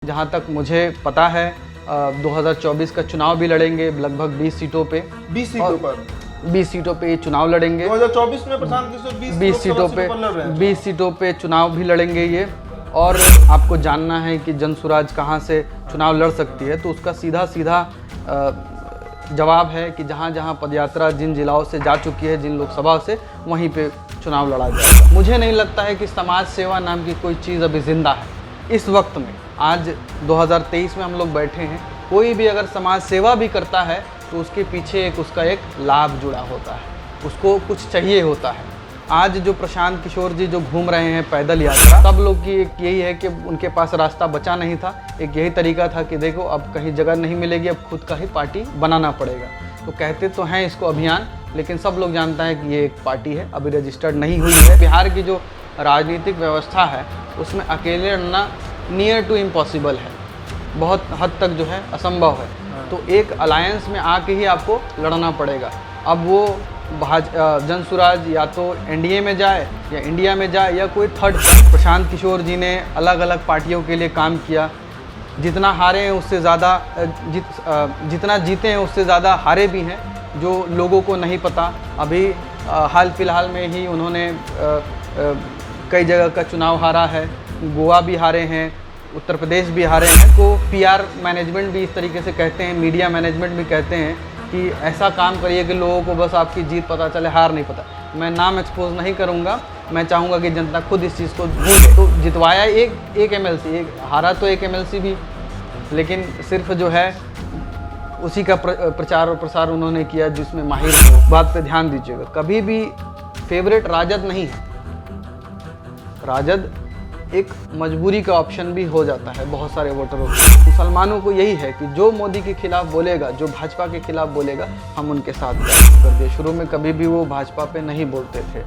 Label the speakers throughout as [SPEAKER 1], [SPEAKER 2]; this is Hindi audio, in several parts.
[SPEAKER 1] जहां तक मुझे पता है 2024 का चुनाव भी लड़ेंगे लगभग 20 सीटों पे।
[SPEAKER 2] 20 सीटों पर
[SPEAKER 1] 20 सीटों पे ये चुनाव लड़ेंगे।
[SPEAKER 2] 2024 में प्रशांत किशोर
[SPEAKER 1] 20 सीटों पे 20 सीटों पे चुनाव भी लड़ेंगे ये। और आपको जानना है कि जनसुराज कहाँ से चुनाव लड़ सकती है, तो उसका सीधा सीधा जवाब है कि जहाँ जहाँ पदयात्रा जिन जिलाओं से जा चुकी है, जिन लोकसभा से, वहीं पे चुनाव लड़ा जाएगा। मुझे नहीं लगता है कि समाज सेवा नाम की कोई चीज़ अभी जिंदा है इस वक्त में। आज 2023 में हम लोग बैठे हैं, कोई भी अगर समाज सेवा भी करता है तो उसके पीछे उसका एक लाभ जुड़ा होता है, उसको कुछ चाहिए होता है। आज जो प्रशांत किशोर जी जो घूम रहे हैं पैदल यात्रा, सब लोग की एक यही है कि उनके पास रास्ता बचा नहीं था, एक यही तरीका था कि देखो अब कहीं जगह नहीं मिलेगी, अब खुद का ही पार्टी बनाना पड़ेगा। तो कहते तो हैं इसको अभियान, लेकिन सब लोग जानता है कि ये एक पार्टी है, अभी रजिस्टर्ड नहीं हुई है। बिहार की जो राजनीतिक व्यवस्था है उसमें अकेले लड़ना नियर टू इम्पॉसिबल है, बहुत हद तक जो है असंभव है। तो एक अलायंस में आके ही आपको लड़ना पड़ेगा। अब वो जनसुराज या तो एनडीए में जाए या इंडिया में जाए या कोई थर्ड। प्रशांत किशोर जी ने अलग अलग पार्टियों के लिए काम किया, जितना हारे हैं उससे ज़्यादा जितना जीते हैं उससे ज़्यादा हारे भी हैं, जो लोगों को नहीं पता। अभी हाल फिलहाल में ही उन्होंने कई जगह का चुनाव हारा है, गोवा भी हारे हैं, उत्तर प्रदेश भी हारे हैं। को पीआर मैनेजमेंट भी इस तरीके से कहते हैं, मीडिया मैनेजमेंट भी कहते हैं कि ऐसा काम करिए कि लोगों को बस आपकी जीत पता चले, हार नहीं पता। मैं नाम एक्सपोज नहीं करूंगा, मैं चाहूँगा कि जनता खुद इस चीज़ को भूले। तो जितवाया एक एमएलसी, एक हारा तो एक एमएलसी भी, लेकिन सिर्फ जो है उसी का प्रचार और प्रसार उन्होंने किया जिसमें माहिर हो। बात पे ध्यान दीजिएगा, कभी भी फेवरेट राजद नहीं है। राजद एक मजबूरी का ऑप्शन भी हो जाता है बहुत सारे वोटरों को। मुसलमानों को यही है कि जो मोदी के खिलाफ बोलेगा, जो भाजपा के खिलाफ बोलेगा, हम उनके साथ कर दिए। शुरू में कभी भी वो भाजपा पे नहीं बोलते थे,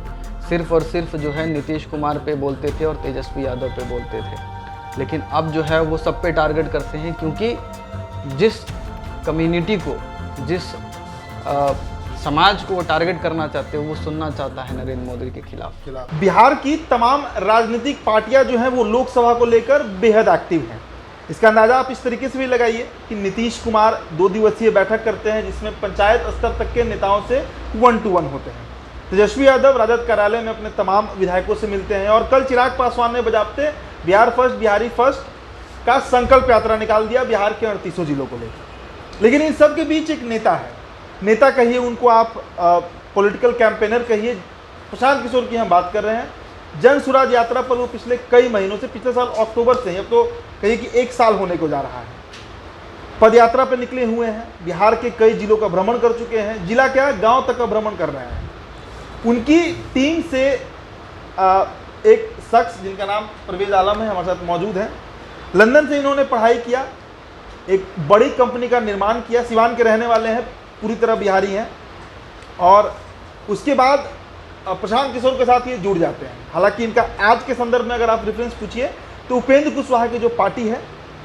[SPEAKER 1] सिर्फ और सिर्फ जो है नीतीश कुमार पे बोलते थे और तेजस्वी यादव पे बोलते थे। लेकिन अब जो है वो सब पे टारगेट करते हैं, क्योंकि जिस कम्युनिटी को, जिस समाज को वो टारगेट करना चाहते हैं, वो सुनना चाहता है नरेंद्र मोदी के खिलाफ।
[SPEAKER 2] बिहार की तमाम राजनीतिक पार्टियां जो हैं वो लोकसभा को लेकर बेहद एक्टिव हैं। इसका अंदाजा आप इस तरीके से भी लगाइए कि नीतीश कुमार 2 दिवसीय बैठक करते हैं जिसमें पंचायत स्तर तक के नेताओं से 1-to-1 होते हैं। तेजस्वी यादव राजद कार्यालय में अपने तमाम विधायकों से मिलते हैं और कल चिराग पासवान ने बजाबते बिहार फर्स्ट, बिहारी फर्स्ट का संकल्प यात्रा निकाल दिया बिहार के 38 जिलों को लेकर। लेकिन इन सब के बीच एक नेता है, नेता कहिए उनको, आप पॉलिटिकल कैंपेनर कहिए। प्रशांत किशोर की हम बात कर रहे हैं। जनसुराज यात्रा पर वो पिछले कई महीनों से, पिछले साल अक्टूबर से, अब तो कहिए कि 1 साल होने को जा रहा है, पदयात्रा पर निकले हुए हैं। बिहार के कई जिलों का भ्रमण कर चुके हैं, जिला क्या गांव तक का भ्रमण कर रहे हैं। उनकी टीम से एक शख्स जिनका नाम परवेज आलम है हमारे साथ मौजूद है। लंदन से इन्होंने पढ़ाई किया, एक बड़ी कंपनी का निर्माण किया, सिवान के रहने वाले हैं, पूरी तरह बिहारी हैं। और उसके बाद प्रशांत किशोर के साथ ये जुड़ जाते हैं। हालांकि इनका आज के संदर्भ में अगर आप रेफरेंस पूछिए तो उपेंद्र कुशवाहा की जो पार्टी है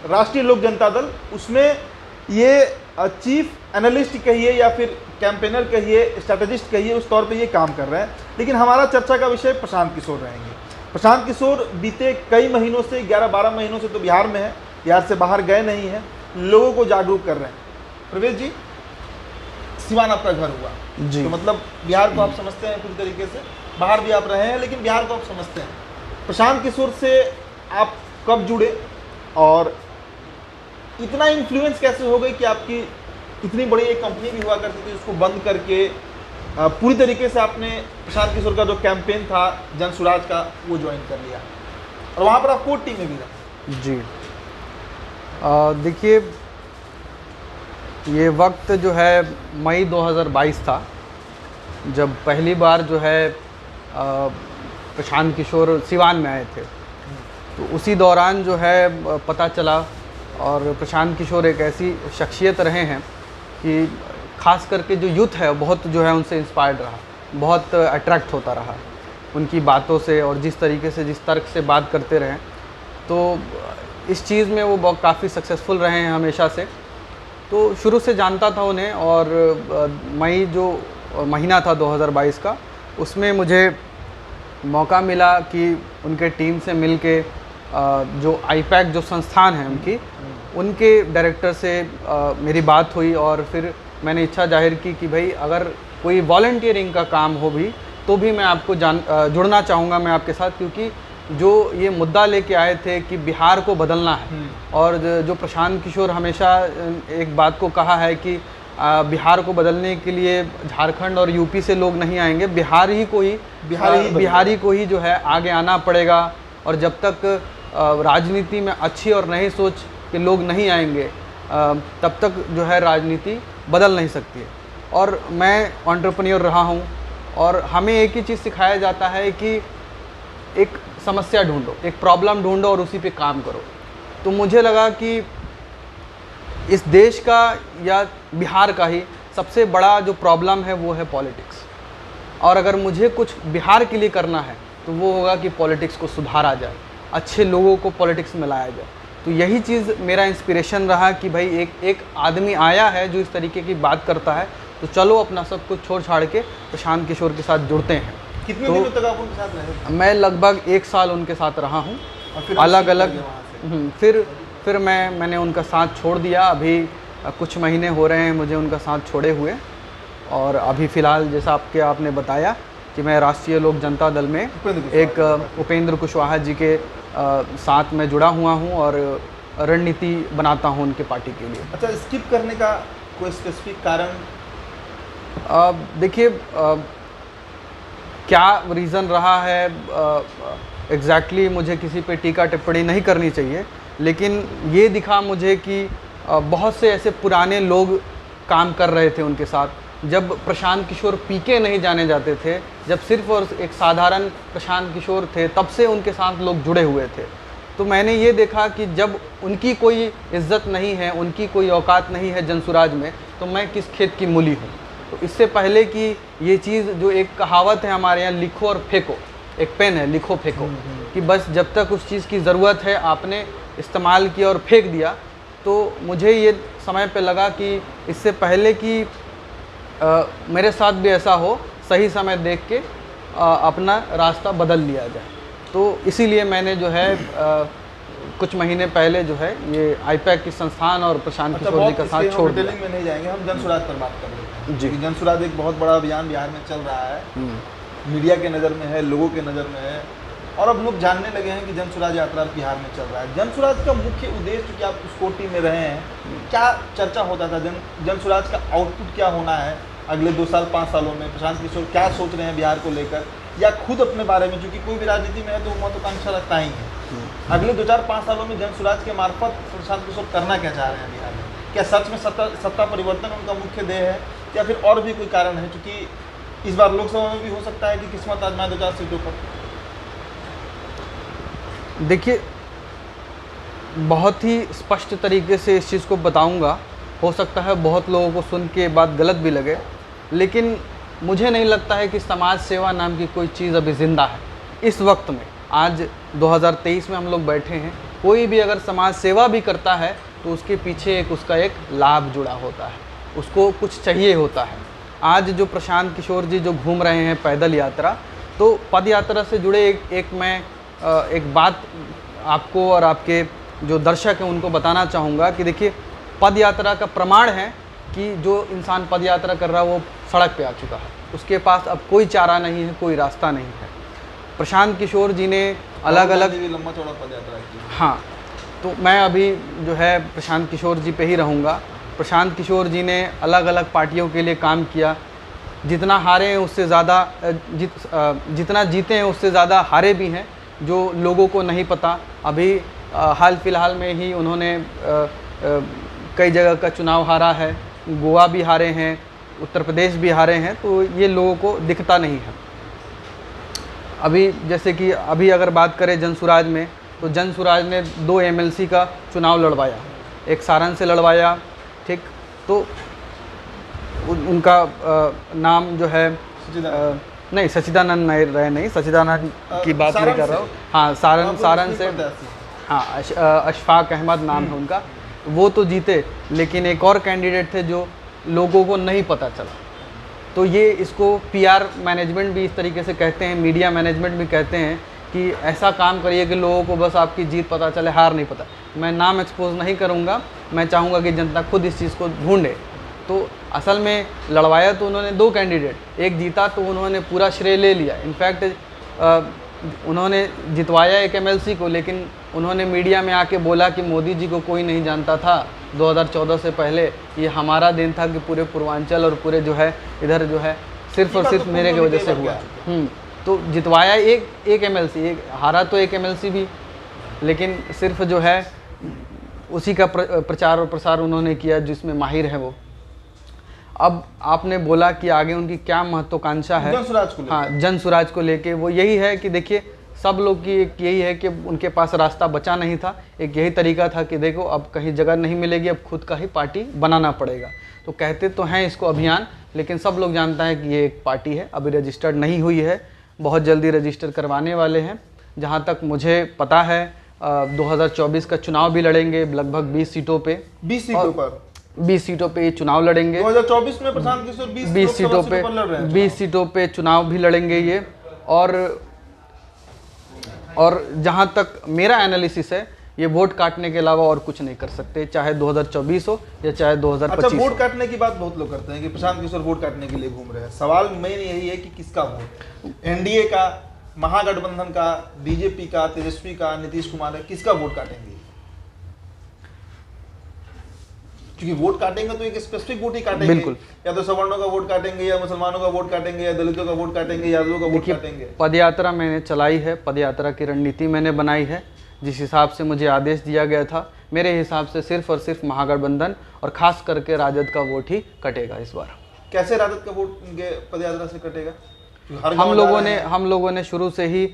[SPEAKER 2] राष्ट्रीय लोक जनता दल, उसमें ये चीफ एनालिस्ट कहिए या फिर कैंपेनर कहिए, स्ट्रैटेजिस्ट कहिए, उस तौर पे ये काम कर रहे हैं। लेकिन हमारा चर्चा का विषय प्रशांत किशोर रहेंगे। प्रशांत किशोर बीते कई महीनों से, 11-12 महीनों से तो बिहार में है, बिहार से बाहर गए नहीं हैं, लोगों को जागरूक कर रहे हैं। प्रवेश जी, सिवान आपका घर हुआ
[SPEAKER 1] जी,
[SPEAKER 2] तो मतलब बिहार को आप समझते हैं पूरी तरीके से, बाहर भी आप रहे हैं लेकिन बिहार को आप समझते हैं। प्रशांत किशोर से आप कब जुड़े और इतना इन्फ्लुएंस कैसे हो गई कि आपकी इतनी बड़ी एक कंपनी भी हुआ करती थी उसको बंद करके पूरी तरीके से आपने प्रशांत किशोर का जो कैंपेन था जनसुराज का वो ज्वाइन कर लिया और वहाँ पर आप कोर टीम में भी रहे?
[SPEAKER 1] जी, देखिए ये वक्त जो है मई 2022 था, जब पहली बार जो है प्रशांत किशोर सिवान में आए थे। तो उसी दौरान जो है पता चला, और प्रशांत किशोर एक ऐसी शख्सियत रहे हैं कि ख़ास करके जो यूथ है बहुत जो है उनसे इंस्पायर्ड रहा, बहुत अट्रैक्ट होता रहा उनकी बातों से, और जिस तरीके से, जिस तर्क से बात करते रहे, तो इस चीज़ में वो बहुत काफ़ी सक्सेसफुल रहे हैं हमेशा से। तो शुरू से जानता था उन्हें, और मई जो महीना था 2022 का, उसमें मुझे मौका मिला कि उनके टीम से मिल के जो आईपैक जो संस्थान है उनके डायरेक्टर से मेरी बात हुई और फिर मैंने इच्छा जाहिर की कि भाई अगर कोई वॉलंटियरिंग का काम हो भी तो भी मैं आपको जुड़ना चाहूँगा मैं आपके साथ, क्योंकि जो ये मुद्दा लेके आए थे कि बिहार को बदलना है और जो प्रशांत किशोर हमेशा एक बात को कहा है कि बिहार को बदलने के लिए झारखंड और यूपी से लोग नहीं आएंगे, बिहारी को ही जो है आगे आना पड़ेगा। और जब तक राजनीति में अच्छी और नई सोच के लोग नहीं आएंगे तब तक जो है राजनीति बदल नहीं सकती है। और मैं एंटरप्रेन्योर रहा हूँ और हमें एक ही चीज़ सिखाया जाता है कि एक समस्या ढूंढो, एक प्रॉब्लम ढूंढो और उसी पे काम करो। तो मुझे लगा कि इस देश का या बिहार का ही सबसे बड़ा जो प्रॉब्लम है वो है पॉलिटिक्स, और अगर मुझे कुछ बिहार के लिए करना है तो वो होगा कि पॉलिटिक्स को सुधारा जाए, अच्छे लोगों को पॉलिटिक्स में लाया जाए। तो यही चीज़ मेरा इंस्पिरेशन रहा कि भाई एक आदमी आया है जो इस तरीके की बात करता है, तो चलो अपना सब कुछ छोड़ छाड़ के प्रशांत किशोर के साथ जुड़ते हैं।
[SPEAKER 2] कितने
[SPEAKER 1] तो
[SPEAKER 2] दिनों तक आप उनके साथ रहे?
[SPEAKER 1] मैं लगभग 1 साल उनके साथ रहा हूँ, अलग अलग। फिर मैंने उनका साथ छोड़ दिया। अभी कुछ महीने हो रहे हैं मुझे उनका साथ छोड़े हुए, और अभी फ़िलहाल जैसा आपने बताया कि मैं राष्ट्रीय लोक जनता दल में एक उपेंद्र कुशवाहा जी के साथ में जुड़ा हुआ हूँ और रणनीति बनाता हूँ उनके पार्टी के लिए।
[SPEAKER 2] अच्छा, स्किप करने का कोई स्पेसिफिक कारण?
[SPEAKER 1] देखिए क्या रीज़न रहा है एग्जैक्टली मुझे किसी पे टीका टिप्पणी नहीं करनी चाहिए, लेकिन ये दिखा मुझे कि बहुत से ऐसे पुराने लोग काम कर रहे थे उनके साथ। जब प्रशांत किशोर पीके नहीं जाने जाते थे, जब सिर्फ और एक साधारण प्रशांत किशोर थे, तब से उनके साथ लोग जुड़े हुए थे। तो मैंने ये देखा कि जब उनकी कोई इज्जत नहीं है, उनकी कोई औकात नहीं है जनसुराज में, तो मैं किस खेत की मूली हूँ। तो इससे पहले कि ये चीज़, जो एक कहावत है हमारे यहाँ, लिखो और फेंको, एक पेन है, लिखो फेंको, कि बस जब तक उस चीज़ की ज़रूरत है आपने इस्तेमाल किया और फेंक दिया। तो मुझे ये समय पे लगा कि इससे पहले कि मेरे साथ भी ऐसा हो, सही समय देख के अपना रास्ता बदल लिया जाए। तो इसीलिए मैंने जो है कुछ महीने पहले जो है ये आईपैक की संस्थान और प्रशांत किशोर जी का साथ छोड़ दिया।
[SPEAKER 2] डिटेलिंग में नहीं जाएंगे, हम जनसुराज पर बात कर लेते हैं जी। जनसुराज एक बहुत बड़ा अभियान बिहार में चल रहा है, मीडिया के नज़र में है, लोगों के नज़र में है, और अब लोग जानने लगे हैं कि जनसुराज यात्रा बिहार में चल रहा है। जनसुराज का मुख्य उद्देश्य, कि आप उस कोटि में रहे हैं, क्या चर्चा होता था? जनसुराज का आउटपुट क्या होना है अगले 2 साल 5 सालों में? प्रशांत किशोर क्या सोच रहे हैं बिहार को लेकर, या खुद अपने बारे में, क्योंकि कोई भी राजनीति में है तो महत्वाकांक्षा रखता ही है। अगले 2-4-5 सालों में जनसुराज के मार्फत प्रशांत किशोर करना क्या चाह रहे हैं बिहार में? क्या सच में सत्ता परिवर्तन उनका मुख्य ध्येय है, या फिर और भी कोई कारण है? क्योंकि इस बार लोकसभा में भी हो सकता है कि किस्मत आजमाए 2-4 सीटों पर।
[SPEAKER 1] देखिए, बहुत ही स्पष्ट तरीके से इस चीज़ को बताऊंगा। हो सकता है बहुत लोगों को सुन के बात गलत भी लगे, लेकिन मुझे नहीं लगता है कि समाज सेवा नाम की कोई चीज़ अभी ज़िंदा है इस वक्त में। आज 2023 में हम लोग बैठे हैं, कोई भी अगर समाज सेवा भी करता है तो उसके पीछे उसका एक लाभ जुड़ा होता है, उसको कुछ चाहिए होता है। आज जो प्रशांत किशोर जी जो घूम रहे हैं पैदल यात्रा, तो पद यात्रा से जुड़े एक बात आपको और आपके जो दर्शक हैं उनको बताना चाहूँगा कि देखिए, पद यात्रा का प्रमाण है कि जो इंसान पद यात्रा कर रहा है वो सड़क पे आ चुका है, उसके पास अब कोई चारा नहीं है, कोई रास्ता नहीं है। प्रशांत किशोर जी ने अलग अलग
[SPEAKER 2] लंबा चौड़ा पद यात्रा की।
[SPEAKER 1] हाँ, तो मैं अभी जो है प्रशांत किशोर जी पे ही रहूँगा। प्रशांत किशोर जी ने अलग अलग पार्टियों के लिए काम किया, जितना हारे हैं उससे ज़्यादा जितना जीते हैं उससे ज़्यादा हारे भी हैं, जो लोगों को नहीं पता। अभी हाल फिलहाल में ही उन्होंने कई जगह का चुनाव हारा है, गोवा भी हारे हैं, उत्तर प्रदेश भी हारे हैं, तो ये लोगों को दिखता नहीं है। अभी जैसे कि अभी अगर बात करें जनसुराज में, तो जनसुराज ने 2 MLC का चुनाव लड़वाया, एक सारण से लड़वाया, ठीक। तो उनका नाम जो है नहीं, सचिदानंद नहीं, सचिदानंद की बात नहीं कर रहा हूँ। हाँ, सारण से, हाँ, अशफाक अहमद नाम है उनका। वो तो जीते, लेकिन एक और कैंडिडेट थे जो लोगों को नहीं पता चला। तो ये इसको PR मैनेजमेंट भी इस तरीके से कहते हैं, मीडिया मैनेजमेंट भी कहते हैं कि ऐसा काम करिए कि लोगों को बस आपकी जीत पता चले, हार नहीं पता। मैं नाम एक्सपोज नहीं करूंगा, मैं चाहूँगा कि जनता खुद इस चीज़ को ढूंढे। तो असल में लड़वाया तो उन्होंने 2 कैंडिडेट, एक जीता तो उन्होंने पूरा श्रेय ले लिया। इनफैक्ट उन्होंने जितवाया एक MLC को, लेकिन उन्होंने मीडिया में आके बोला कि मोदी जी को कोई नहीं जानता था 2014 से पहले, ये हमारा दिन था कि पूरे पूर्वांचल और पूरे जो है इधर जो है सिर्फ और सिर्फ मेरे की वजह से हुआ। तो जितवाया एक MLC, एक हारा तो एक MLC भी, लेकिन सिर्फ जो है उसी का प्रचार और प्रसार उन्होंने किया जिसमें माहिर है वो। अब आपने बोला कि आगे उनकी क्या महत्वाकांक्षा है
[SPEAKER 2] जनसुराज को लेके।
[SPEAKER 1] हाँ, जनसुराज को लेके वो यही है कि देखिए सब लोग की एक यही है कि उनके पास रास्ता बचा नहीं था, एक यही तरीका था कि देखो अब कहीं जगह नहीं मिलेगी, अब खुद का ही पार्टी बनाना पड़ेगा। तो कहते तो हैं इसको अभियान, लेकिन सब लोग जानता है कि ये एक पार्टी है, अभी रजिस्टर्ड नहीं हुई है, बहुत जल्दी रजिस्टर करवाने वाले हैं। जहाँ तक मुझे पता है 2024 का चुनाव भी लड़ेंगे लगभग 20 सीटों पे,
[SPEAKER 2] 20 सीटों पर
[SPEAKER 1] 20 सीटों पे ये चुनाव लड़ेंगे।
[SPEAKER 2] 2024 में प्रशांत किशोर
[SPEAKER 1] 20 सीटों पे 20 सीटों पे चुनाव भी लड़ेंगे ये। और जहां तक मेरा एनालिसिस है, ये वोट काटने के अलावा और कुछ नहीं कर सकते, चाहे 2024 हो या चाहे 2025।
[SPEAKER 2] अच्छा, वोट काटने की बात बहुत लोग करते हैं कि प्रशांत किशोर वोट काटने के लिए घूम रहे हैं। सवाल मेन यही है कि किसका वोट, एनडीए का, महागठबंधन का, बीजेपी का, तेजस्वी का, नीतीश कुमार है, किसका वोट काटेंगे? क्योंकि वोट काटेंगे तो एक स्पेसिफिक वोट ही काटेंगे।
[SPEAKER 1] बिल्कुल।
[SPEAKER 2] या तो सवर्णों का वोट काटेंगे, या मुसलमानों का वोट काटेंगे, या दलितों का वोट काटेंगे, यादवों का वोट काटेंगे।
[SPEAKER 1] पदयात्रा मैंने चलाई है, पदयात्रा की रणनीति मैंने बनाई है, जिस हिसाब से मुझे आदेश दिया गया था। मेरे हिसाब से सिर्फ और सिर्फ महागठबंधन और खास करके राजद का वोट ही कटेगा इस बार।
[SPEAKER 2] कैसे राजद का वोट पदयात्रा से कटेगा?
[SPEAKER 1] हम लोगों ने शुरू से ही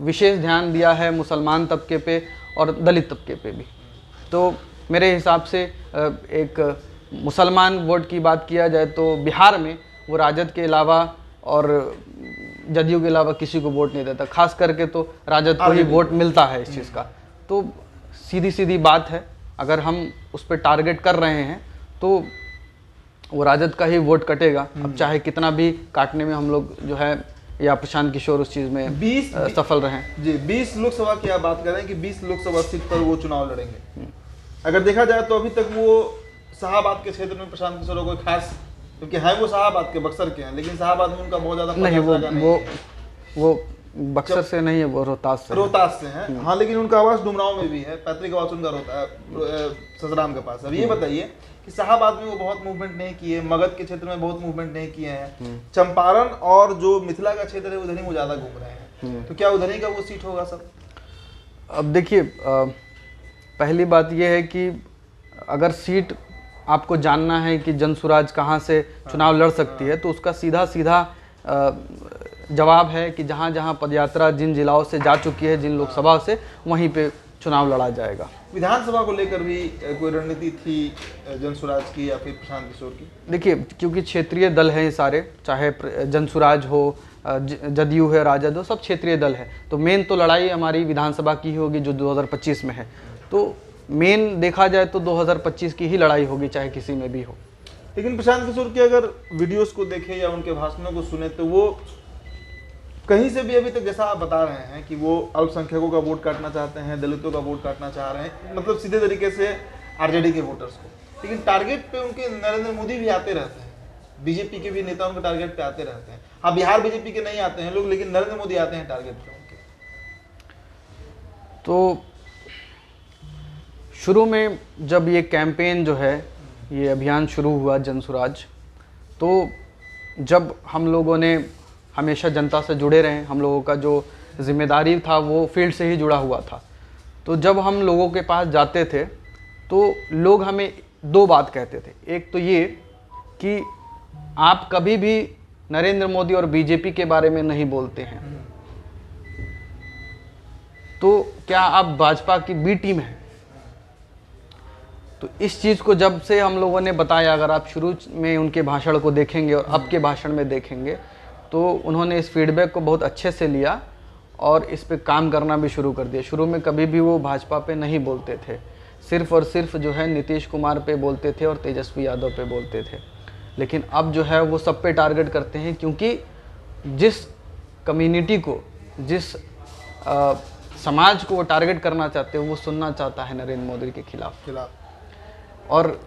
[SPEAKER 1] विशेष ध्यान दिया है मुसलमान तबके पे और दलित तबके पे भी। तो मेरे हिसाब से एक मुसलमान वोट की बात किया जाए तो बिहार में वो राजद के अलावा और जदयू के अलावा किसी को वोट नहीं देता, खास करके तो राजद को ही वोट मिलता है इस चीज़ का। तो सीधी सीधी बात है, अगर हम उस पर टारगेट कर रहे हैं तो वो राजद का ही वोट कटेगा। अब चाहे कितना भी काटने में हम लोग जो है या प्रशांत किशोर उस चीज़ में सफल रहें।
[SPEAKER 2] जी, 20 लोकसभा की आप बात करें कि 20 लोकसभा सीट पर वो चुनाव लड़ेंगे। अगर देखा जाए तो अभी तक वो शाहाबाद के क्षेत्र में प्रशांत किशोर को खास, क्योंकि है वो शाहाबाद के, बक्सर के हैं, लेकिन शाहाबाद में उनका बहुत ज्यादा
[SPEAKER 1] नहीं, वो बक्सर से नहीं है, वो रोहतास
[SPEAKER 2] से हैं। हाँ, लेकिन उनका आवास डुमरांव में भी है, पैतृक आवास उनका ससुराल के पास। अब ये बताइए कि शाहाबाद में वो बहुत मूवमेंट नहीं किए, मगध के क्षेत्र में बहुत मूवमेंट नहीं किए हैं, चंपारण और जो मिथिला का क्षेत्र है उधर ही वो ज्यादा घूम रहे हैं। तो क्या उधर ही का वो सीट होगा सर?
[SPEAKER 1] अब देखिए, पहली बात यह है कि अगर सीट आपको जानना है कि जनसुराज कहाँ से चुनाव लड़ सकती है, तो उसका सीधा सीधा जवाब है कि जहाँ जहाँ पदयात्रा जिन जिलाओं से जा चुकी है, जिन लोकसभा से, वहीं पे चुनाव लड़ा जाएगा।
[SPEAKER 2] विधानसभा को लेकर भी कोई रणनीति थी जनसुराज की या फिर प्रशांत किशोर की?
[SPEAKER 1] देखिए, क्योंकि क्षेत्रीय दल हैं सारे, चाहे जनसुराज हो, जदयू है, राजद हो, सब क्षेत्रीय दल है। तो मेन तो लड़ाई हमारी विधानसभा की होगी जो 2025 में है। तो मेन देखा जाए तो 2025 की ही लड़ाई होगी, चाहे किसी में भी हो।
[SPEAKER 2] लेकिन प्रशांत किशोर के अगर वीडियोस को देखें या उनके भाषणों को सुने तो वो कहीं से भी अभी तक, जैसा आप बता रहे हैं कि वो अल्पसंख्यकों का वोट काटना चाहते हैं, दलितों का वोट काटना चाह रहे हैं, मतलब सीधे तरीके से आरजेडी के वोटर्स को, लेकिन टारगेट पे उनके नरेंद्र मोदी भी आते रहते हैं, बीजेपी के भी नेता उनके टारगेट पे आते रहते हैं। हाँ, बिहार बीजेपी के नहीं आते हैं लोग, लेकिन नरेंद्र मोदी आते हैं टारगेट पे उनके।
[SPEAKER 1] तो शुरू में जब ये कैंपेन जो है, ये अभियान शुरू हुआ जनसुराज, तो जब हम लोगों ने हमेशा जनता से जुड़े रहे, हम लोगों का जो जिम्मेदारी था वो फील्ड से ही जुड़ा हुआ था। तो जब हम लोगों के पास जाते थे तो लोग हमें 2 बात कहते थे। एक तो ये कि आप कभी भी नरेंद्र मोदी और बीजेपी के बारे में नहीं बोलते हैं, तो क्या आप भाजपा की बी टीम हैं? तो इस चीज़ को जब से हम लोगों ने बताया, अगर आप शुरू में उनके भाषण को देखेंगे और अब के भाषण में देखेंगे, तो उन्होंने इस फीडबैक को बहुत अच्छे से लिया और इस पे काम करना भी शुरू कर दिया। शुरू में कभी भी वो भाजपा पे नहीं बोलते थे, सिर्फ और सिर्फ जो है नीतीश कुमार पे बोलते थे और तेजस्वी यादव पे बोलते थे। लेकिन अब जो है वो सब पे टारगेट करते हैं, क्योंकि जिस कम्युनिटी को, जिस समाज को वो टारगेट करना चाहते हैं वो सुनना चाहता है नरेंद्र मोदी के खिलाफ। और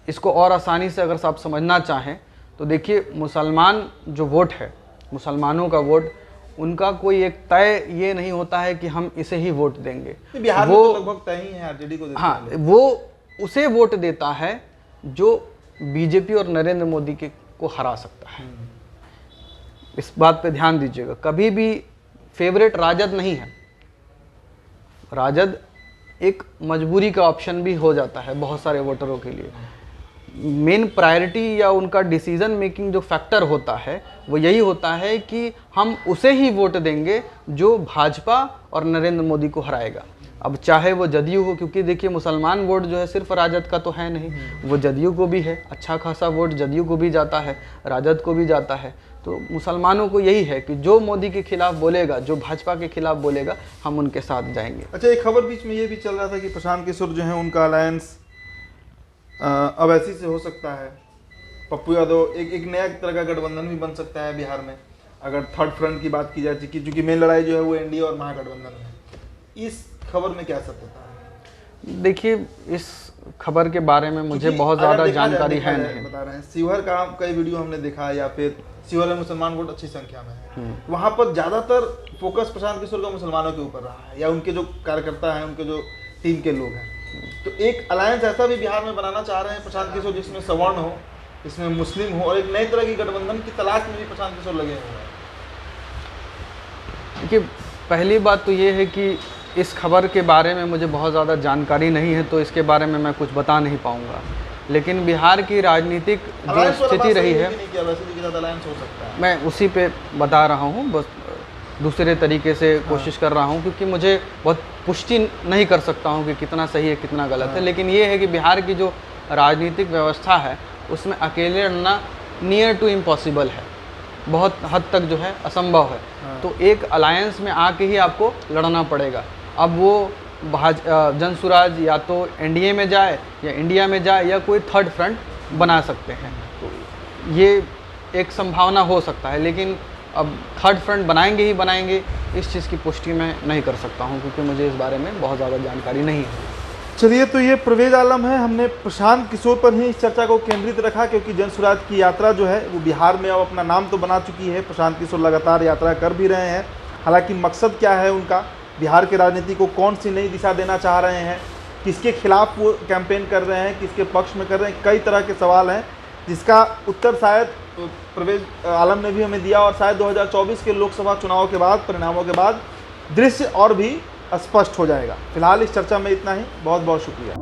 [SPEAKER 1] इसको और आसानी से अगर आप समझना चाहें तो देखिए, मुसलमान जो वोट है, मुसलमानों का वोट, उनका कोई एक तय ये नहीं होता है कि हम इसे ही वोट देंगे।
[SPEAKER 2] बिहार में तो लगभग तय ही है, आरजेडी को देते
[SPEAKER 1] हाँ,
[SPEAKER 2] हैं लोग।
[SPEAKER 1] वो उसे वोट देता है जो बीजेपी और नरेंद्र मोदी के को हरा सकता है। इस बात पे ध्यान दीजिएगा, कभी भी फेवरेट राजद नहीं है। राजद एक मजबूरी का ऑप्शन भी हो जाता है बहुत सारे वोटरों के लिए। मेन प्रायोरिटी या उनका डिसीजन मेकिंग जो फैक्टर होता है वो यही होता है कि हम उसे ही वोट देंगे जो भाजपा और नरेंद्र मोदी को हराएगा। अब चाहे वो जदयू हो, क्योंकि देखिए मुसलमान वोट जो है सिर्फ राजद का तो है नहीं, वो जदयू को भी है, अच्छा खासा वोट जदयू को भी जाता है, राजद को भी जाता है। तो मुसलमानों को यही है कि जो मोदी के खिलाफ बोलेगा, जो भाजपा के खिलाफ बोलेगा, हम उनके साथ जाएंगे।
[SPEAKER 2] अच्छा, एक खबर बीच में ये भी चल रहा था कि प्रशांत किशोर जो है उनका अलायंस अवैसी से हो सकता है। पप्पू यादव एक नया तरह का गठबंधन भी बन सकता है बिहार में, अगर थर्ड फ्रंट की बात की जाए, क्योंकि मेन लड़ाई जो है वो एनडीए और महागठबंधन है। इस खबर में क्या सत्यता है?
[SPEAKER 1] देखिए, इस खबर के बारे में मुझे बहुत ज़्यादा जानकारी है नहीं।
[SPEAKER 2] बता रहे हैं, शिवहर का कई वीडियो हमने देखा, या फिर शिवहर में मुसलमान वोट अच्छी संख्या में है, वहाँ पर ज़्यादातर फोकस प्रशांत किशोर का मुसलमानों के ऊपर रहा है, या उनके जो कार्यकर्ता हैं, उनके जो टीम के लोग हैं। तो एक अलायंस ऐसा भी बिहार में बनाना चाह रहे हैं प्रशांत किशोर, जिसमें सवर्ण हो, जिसमें मुस्लिम हो, और एक नई तरह की गठबंधन की तलाश में भी प्रशांत किशोर लगे हुए हैं।
[SPEAKER 1] देखिए, पहली बात तो ये है कि इस खबर के बारे में मुझे बहुत ज़्यादा जानकारी नहीं है, तो इसके बारे में मैं कुछ बता नहीं पाऊँगा। लेकिन बिहार की राजनीतिक जो स्थिति रही है, मैं उसी पे बता रहा हूँ, बस दूसरे तरीके से कोशिश कर रहा हूँ, क्योंकि मुझे बहुत पुष्टि नहीं कर सकता हूँ कि कितना सही है कितना गलत है। लेकिन ये है कि बिहार की जो राजनीतिक व्यवस्था है उसमें अकेले लड़ना नियर टू इम्पॉसिबल है, बहुत हद तक जो है असंभव है। तो एक अलायंस में आके ही आपको लड़ना पड़ेगा। अब वो जनसुराज या तो एनडीए में जाए या इंडिया में जाए या कोई थर्ड फ्रंट बना सकते हैं, तो ये एक संभावना हो सकता है। लेकिन अब थर्ड फ्रंट बनाएंगे ही बनाएंगे, इस चीज़ की पुष्टि मैं नहीं कर सकता हूं, क्योंकि मुझे इस बारे में बहुत ज़्यादा जानकारी नहीं है।
[SPEAKER 2] चलिए, तो ये परवेज आलम है। हमने प्रशांत किशोर पर ही इस चर्चा को केंद्रित रखा, क्योंकि जनसुराज की यात्रा जो है वो बिहार में अब अपना नाम तो बना चुकी है। प्रशांत किशोर लगातार यात्रा कर भी रहे हैं। हालांकि मकसद क्या है उनका, बिहार की राजनीति को कौन सी नई दिशा देना चाह रहे हैं, किसके खिलाफ वो कैंपेन कर रहे हैं, किसके पक्ष में कर रहे हैं, कई तरह के सवाल हैं, जिसका उत्तर शायद परवेज आलम ने भी हमें दिया, और शायद 2024 के लोकसभा चुनाव के बाद, परिणामों के बाद दृश्य और भी स्पष्ट हो जाएगा। फिलहाल इस चर्चा में इतना ही। बहुत बहुत शुक्रिया।